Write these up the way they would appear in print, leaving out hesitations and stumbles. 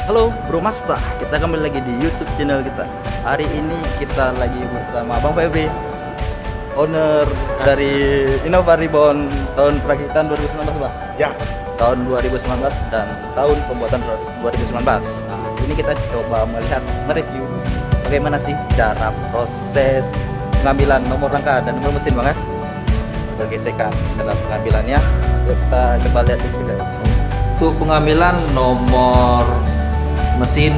Halo Bro Masta, kita kembali lagi di YouTube channel kita. Hari ini kita lagi bersama Bang Febri, owner dari Innova Reborn tahun perakitan 2019, Bang. Ya, Tahun 2019 dan tahun pembuatan 2019. Nah, ini kita coba melihat, mereview bagaimana sih cara proses pengambilan nomor rangka dan nomor mesin, Bang, ya. Bergesekan dalam pengambilannya. Kita coba lihat di video. Untuk pengambilan nomor mesin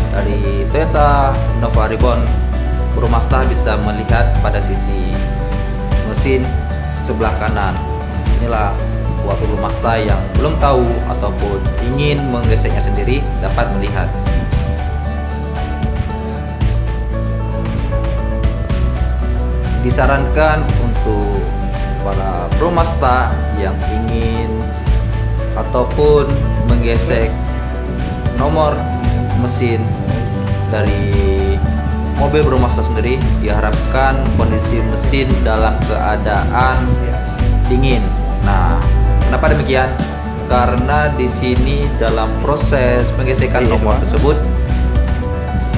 dari Toyota Innova Reborn, Bro Masta bisa melihat pada sisi mesin sebelah kanan. Inilah buat Bro Masta yang belum tahu ataupun ingin menggeseknya sendiri dapat melihat. Disarankan untuk para Bro Masta yang ingin ataupun menggesek nomor mesin dari mobil Bro Masta sendiri, diharapkan kondisi mesin dalam keadaan dingin. Nah, kenapa demikian? Karena di sini dalam proses menggesekkan nomor tersebut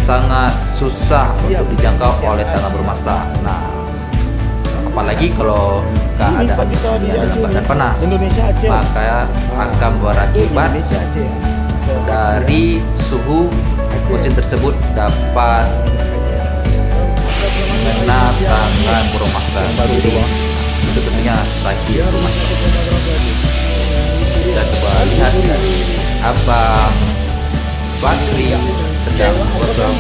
sangat susah untuk dijangkau oleh tangan Bro Masta. Nah, apalagi kalau keadaan mesinnya dalam keadaan panas, maka akan berakibat dari suhu mesin tersebut dapat mengena tangan Bro Masta sendiri. Itu tentunya sakit Bro Masta. Kita coba lihat dari Abang Bakri sedang gosok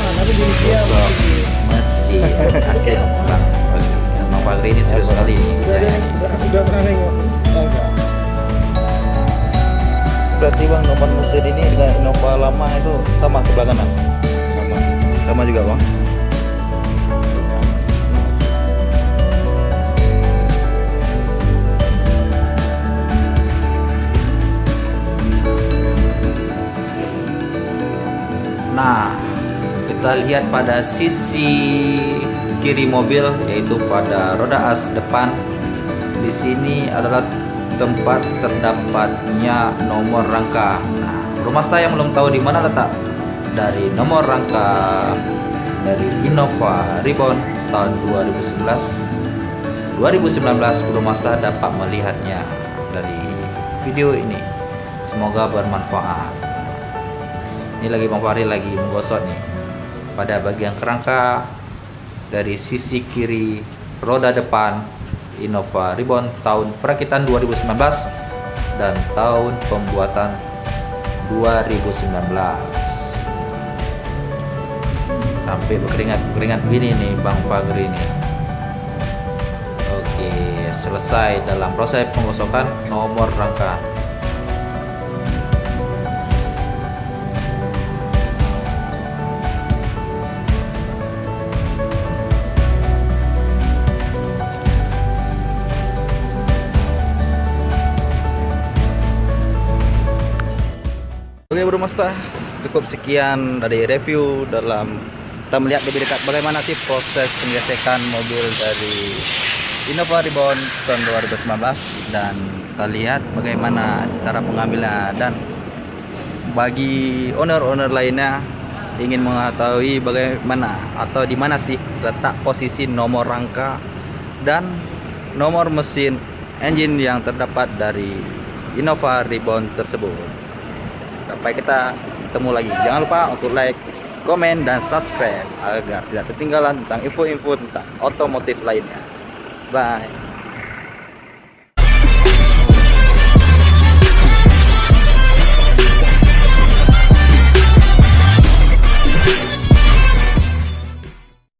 mesin. Asik Bang. Bang Bakri ini serius sekali kerjanya. Berarti Bang, nomor mesin ini dengan Innova lama itu sama sebelah kanan? Sama juga Bang. Nah, kita lihat pada sisi kiri mobil, yaitu pada roda as depan. Di sini adalah tempat terdapatnya nomor rangka. Nah, Bro Masta yang belum tahu di mana letak dari nomor rangka dari Innova Reborn tahun 2019, Bro Masta dapat melihatnya dari video ini. Semoga bermanfaat. Ini lagi Bang Fahri lagi menggosok nih pada bagian kerangka dari sisi kiri roda depan Innova Reborn tahun perakitan 2019 dan tahun pembuatan 2019. Sampai berkeringat begini nih Bang Fagri nih. Oke, selesai dalam proses penggosokan nomor rangka. Oke Bro Masta, cukup sekian dari review dalam kita melihat lebih dekat bagaimana sih proses penggesekan mobil dari Innova Reborn tahun 2019, dan kita lihat bagaimana cara pengambilan. Dan bagi owner-owner lainnya ingin mengetahui bagaimana atau di mana sih letak posisi nomor rangka dan nomor mesin engine yang terdapat dari Innova Reborn tersebut. Sampai kita ketemu lagi. Jangan lupa untuk like, komen, dan subscribe agar tidak ketinggalan tentang info-info tentang otomotif lainnya. Bye.